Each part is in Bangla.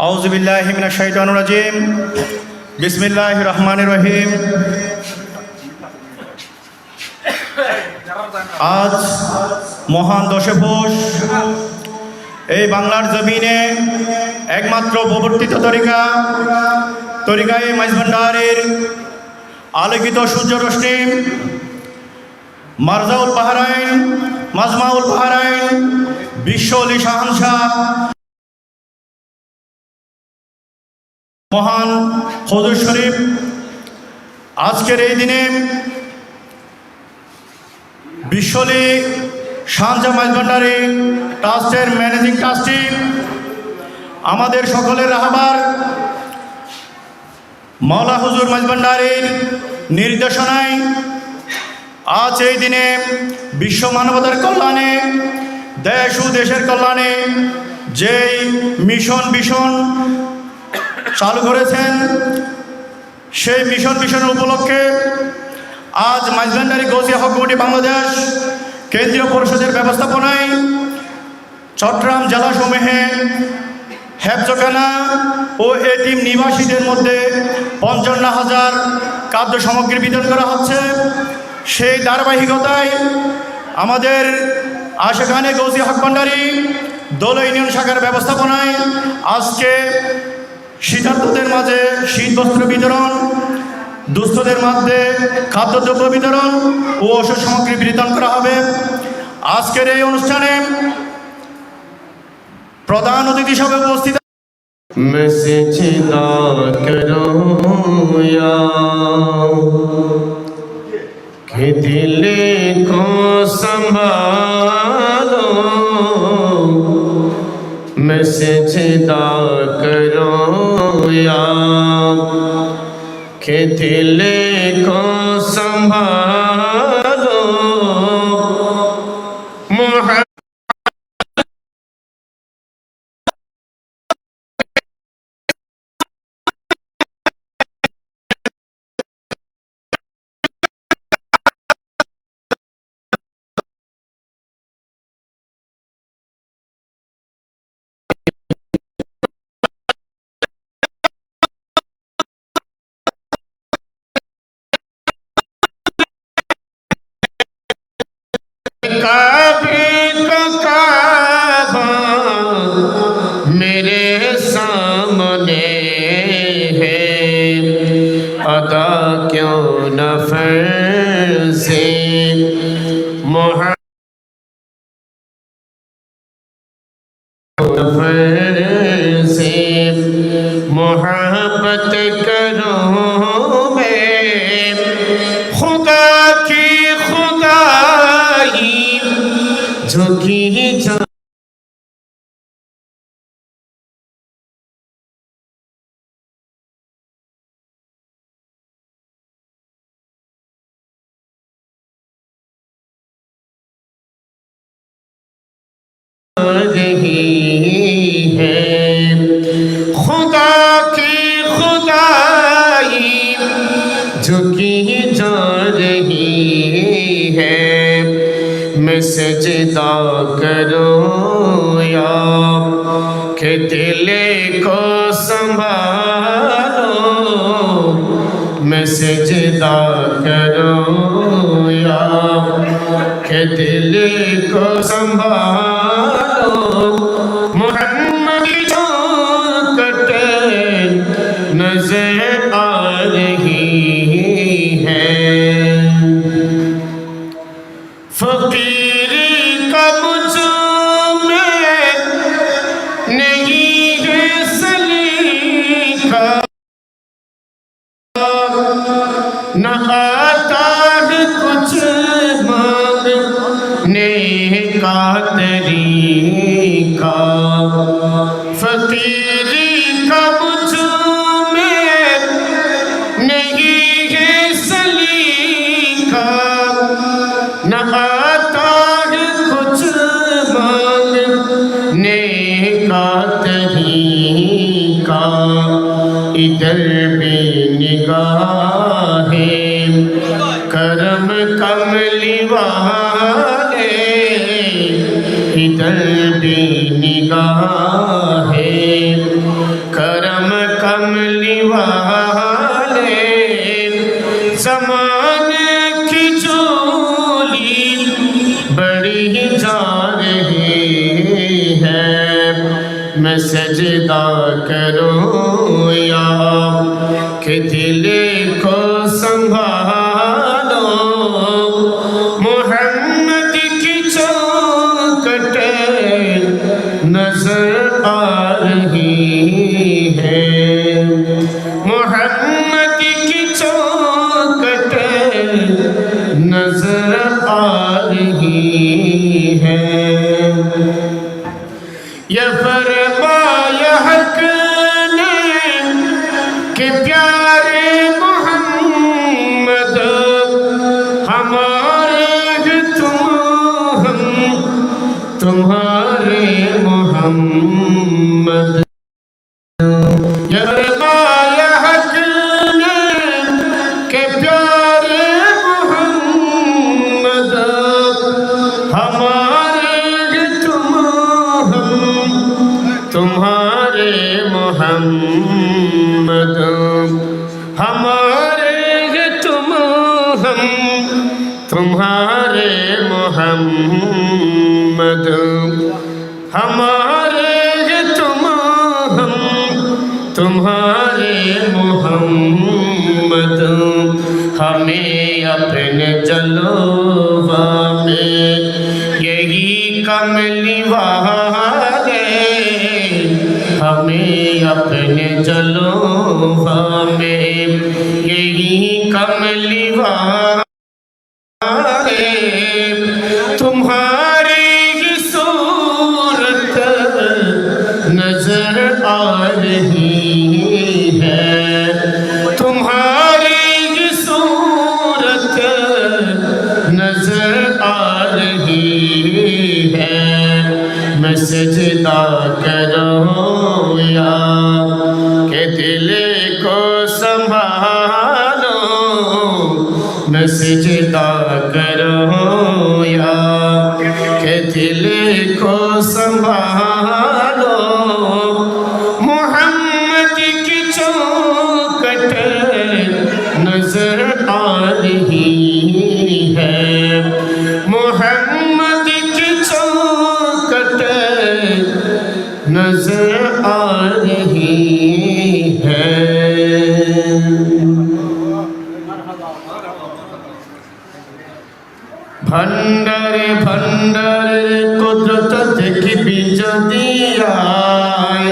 আউযু বিল্লাহি মিনাশ শাইতানির রাজিম। বিসমিল্লাহির রহমানির রহিম। আজ মহান 10 পৌষ এই বাংলার জমিনে একমাত্র প্রবর্তিত তরিকায়ে মাইজভান্ডারের আলোকিত সূর্য রশ্মি মারজাউল বাহরাইন মাজমাউল বাহরাইন বিশ্ব অলি শাহানশাহ মহান হুজুর শরীফ আজকের এই দিনে বিশ্বলি শাহানশাহ মাইজভান্ডারি ট্রাস্টের ম্যানেজিং ট্রাস্টি আমাদের সকলের রাহবার মাওলা হুজুর মাইজভান্ডারির নির্দেশনায় আজ এই দিনে বিশ্ব মানবতার কল্যাণে দেশ ও দেশের কল্যাণে যেই মিশন চালু করেছেন সেই মিশনের উপলক্ষে আজ মাইজভান্ডারি গৌসিয়া হক কমিটি বাংলাদেশ কেন্দ্রীয় পরিষদের ব্যবস্থাপনায় চট্টগ্রাম জেলাসমূহে হেফজখানা ও এতিম নিবাসীদের মধ্যে 55,000 খাদ্য সামগ্রী বিতরণ করা হচ্ছে। সেই ধারাবাহিকতায় আমাদের আশেখানে গৌসিয়া হক ভান্ডারি দোল ইউনিয়ন শাখার ব্যবস্থাপনায় আজকে শীতার্তদের মাঝে শীত বস্ত্র বিতরণ, দুস্থদের মধ্যে খাদ্যদ্রব্য বিতরণ ও ওষুধ সামগ্রী বিতরণ করা হবে। আজকের এই অনুষ্ঠানে প্রধান অতিথি হিসেবে উপস্থিত दिल को संभालो मैं सजदा करो या कि दिल को संभालो काबे का काबा मेरे सामने है अदा क्यों न फर्ज़े मोहब्बत करो मैं खुदा की खुदाई झुकी जा रही है खुदा की खुदाई झुकी जा रही है मैं सजदा करो या कि दिल को संभालो मैं सजदा करो या कि दिल को संभालो मोहम्मद जो कटे नजर आ रही है फकीर का मुझ में नहीं है सलीका न आता है कुछ मांगने का तरीका फकीर का मुझ में नहीं है सलीका न आता है कुछ मांगने का तरीका इधर भी निगाहें करम कमली वाले इधर भी निगाहे करम कमली वाले ज़माने की झोली बड़ी जा रही है मैं सजदा करूं या कि दिल को संभालो मोहम्मद की चौखट नजर आ रही है मोहम्मद की चौखट नजर आ रही है ये फरमाया हक ने कि प्यारे मोहम्मद हमारे हैं तुम हम तुम्हारे मोहम्मद ये फरमाया हक ने कि प्यारे मोहम्मद हमारे हैं तुम हम तुम्हारे मोहम्मद हमारे हैं तुम हम तुम्हारे मोहम्मद हमारे हैं तुम हम तुम्हारे मोहम्मद हमें अपने जलवा में यही कमली वाले हमें अपने जलवा में यही कमली वाले तुम्हारी ही सूरत नजर आ रही है तुम्हारी ही सूरत नजर आ रही है मैं सजदा करूं या कि दिल को संभालो मैं सजदा करूं या कि दिल को संभालो मोहम्मद की चौखट नजर आ रही है मोहम्मद की चौखट नजर आ रही है भंडारे भंडारे कुदरत देखी যদি আয়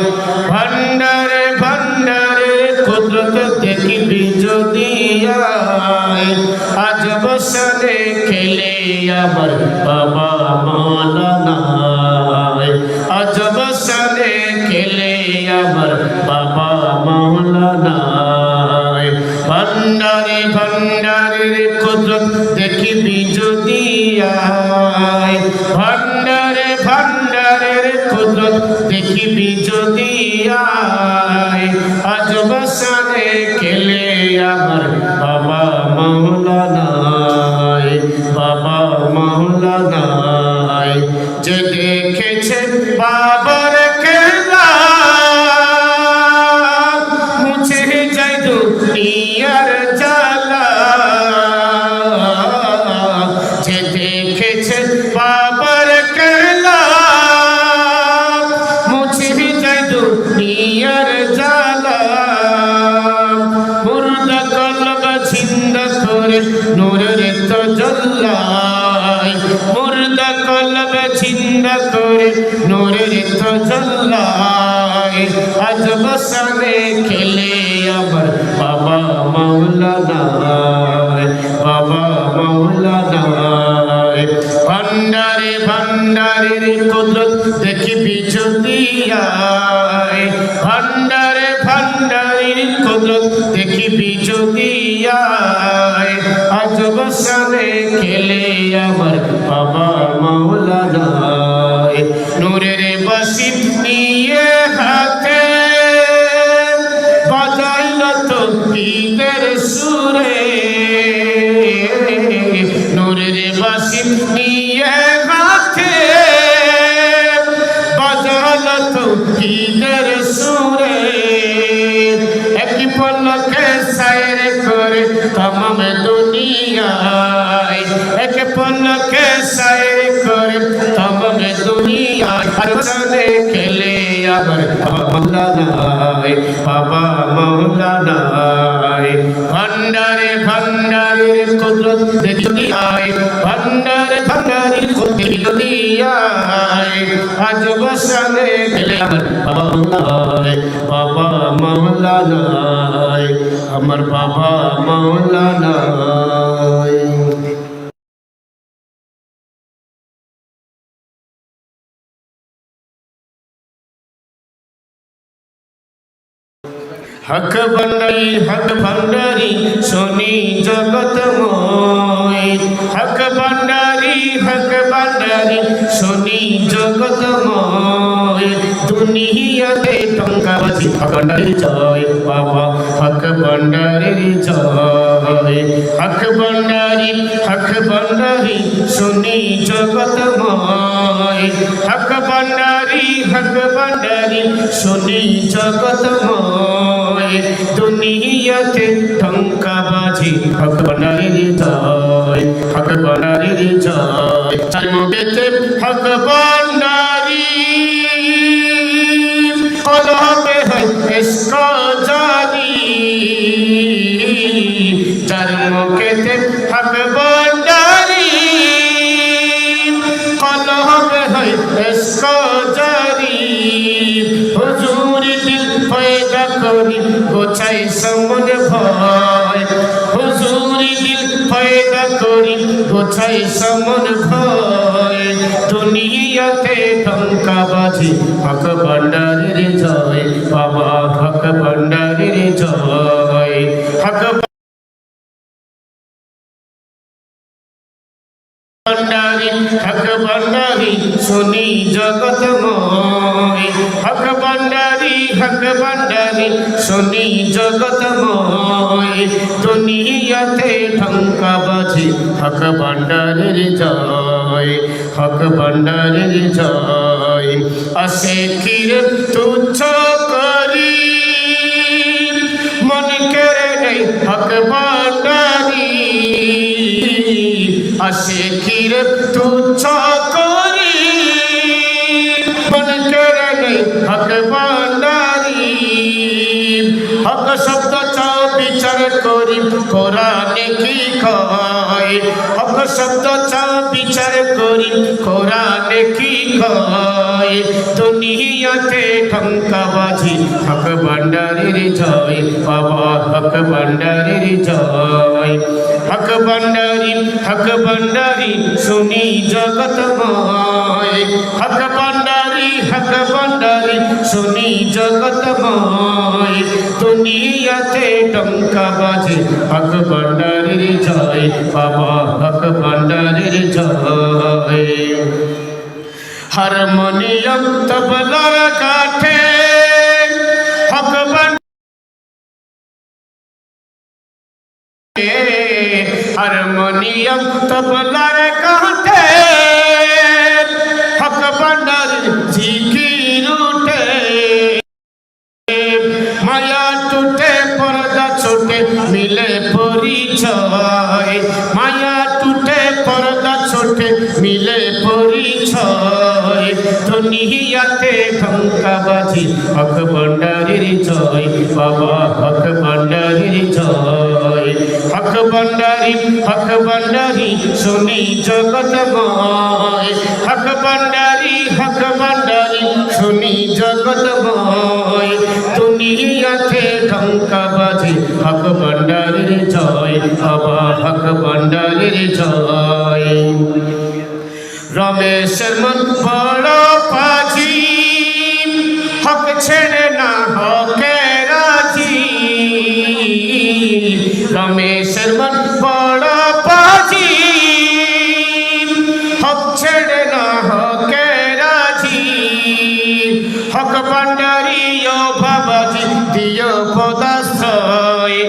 भंडारे भंडारे कुदरत देखी যদি আয় আজব সানে খেলে আমার বাবা মাওলানা আজব সানে খেলে আমার বাবা মাওলানা भंडारे भंडारे कुदरत देखी যদি আয় भंडारे भंडारे कुदरत देखी যদি আয় আজব সানে খেলে আমার বাবা মাওলানা বাবা মাওলানা যে দেখেছে বাবার খেলা মুছে যায় দুনিয়ার জ্বালা যে দেখেছে বাবার খেলা মুছে যায় দুনিয়ার জ্বালা মুর্দা কলব জিন্দা করে নূরের তাজাল্লায় মুর্দা কলব জিন্দা করে নূরের তাজাল্লায় আজব সানে খেলে আমার বাবা মাওলানা বাবা মাওলানা भंडारे भंडारे कुदरत देखी যদি আয় भंडारे भंडारे कुदरत देखी যদি আয় আজব সানে খেলে আমার বাবা মাওলানা নূরের বাঁশি নিয়ে হাতে বাজাইল তো ঈদের সুরে নূরের বাঁশি নিয়ে হাতে শহীদের সুরে এক পলকে সাইর করে तमाम দুনিয়ায় এক পলকে সাইর করে तमाम দুনিয়ায় আরশে খেলে আবার মাওলানায় বাবা মাওলানায় ভান্ডারে ভান্ডারের কুদরত দুনিয়ায় ভান্ডারে ভান্ডারের কুদরত দুনিয়ায় আজ বসলে খেলে আবার বাবা মাওলানায় আমার বাবা মাওলানায় হক ভান্ডারি শনি জগতময় হক ভান্ডারি শনি জগতময় দুনিয়াতে টঙ্কাবাজি ভান্ডারি জয় বাবা হক ভান্ডারি জয় হক ভান্ডারি শনি জগতময় হক ভান্ডারি শনি জগতময় দুনিয়াতে টঙ্কাবাজি হক ভান্ডারি জয় হক ভান্ডারি জয় চারমুখেতে হক ভান্ডারি কলবে হয় ইশক জারি চারমুখেতে হক ভান্ডারি কলবে হয় ইশক জারি হুজুর দিল পয়দা করি গোছাই সমন ভয় হুজুর দিল পয়দা করি গোছাই সমন ভয় দুনিয়াতে টঙ্কাবাজি হক ভান্ডারির জয় বাবা হক ভান্ডারির জয় হক ভান্ডারি শুনি জগতময় হক ভান্ডারি শুনি জগতময় দুনিয়াতে টঙ্কাবাজি হক ভান্ডারির জয় হক ভান্ডারির জয় আসে কির তুচ্ছ করি মন করে নেই হক ভান্ডারি আসে কির তুচ্ছ করি মন করে নেই হক ভান্ডারি হক শব্দ চাও বিচার করি কোরআনে কি কয় হক শব্দ চাও বিচার করি কোরআনে কি কয় দুনিয়াতে টঙ্কাবাজি হক ভান্ডারির জয় বাবা হক ভান্ডারির জয় হক ভান্ডারি শুনি জগতময় হক ভান্ডারি শুনি জগতময় দুনিয়াতে টঙ্কাবাজি হক ভান্ডারির জয় বাবা হক ভান্ডারির জয় হারমোনিয়াম তবলার কাঠে হক হারমোনিয়াম তবলার কাঠে হক ভান্ডারির জিকির উঠে মায়া টুটে পর্দা ছোটে মিলে পরিচয় মায়া টুটে পর্দা ছোটে মিলে পরিচয় দুনিয়াতে টঙ্কাবাজি হক ভান্ডারির জয় বাবা হক ভান্ডারির জয় হক ভান্ডারি শুনি জগতময় হক ভান্ডারি শুনি জগতময় দুনিয়াতে টঙ্কাবাজি হক ভান্ডারির জয় বাবা হক ভান্ডারির জয় রমেশের মন বড় পাজি হক ছেড়ে না হকে রাজি রমেশের মন বড় পাজি হক ছেড়ে না হকে রাজি হক ভান্ডারি ও বাবাজি দিও পদাশ্রয়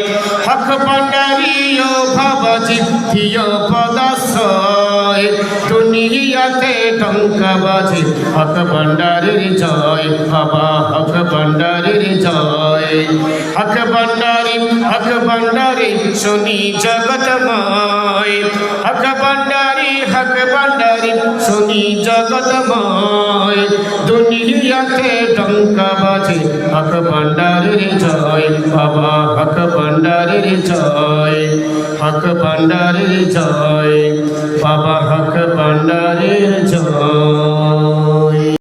হক ভান্ডারি ও বাবাজি দিও পদাশ্রয় দুনিয়াতে ডঙ্কা বাজে হক ভান্ডারের জয় বাবা হক ভান্ডারের জয় হক ভান্ডারে শুনি জগতময় হক ভান্ডারে শুনি জগতময় দুনিয়াতে ডঙ্কা বাজে হক ভান্ডারের জয় বাবা হক ভান্ডারের জয় হক ভান্ডারের জয় বাবা হক ভান্ডারের জয়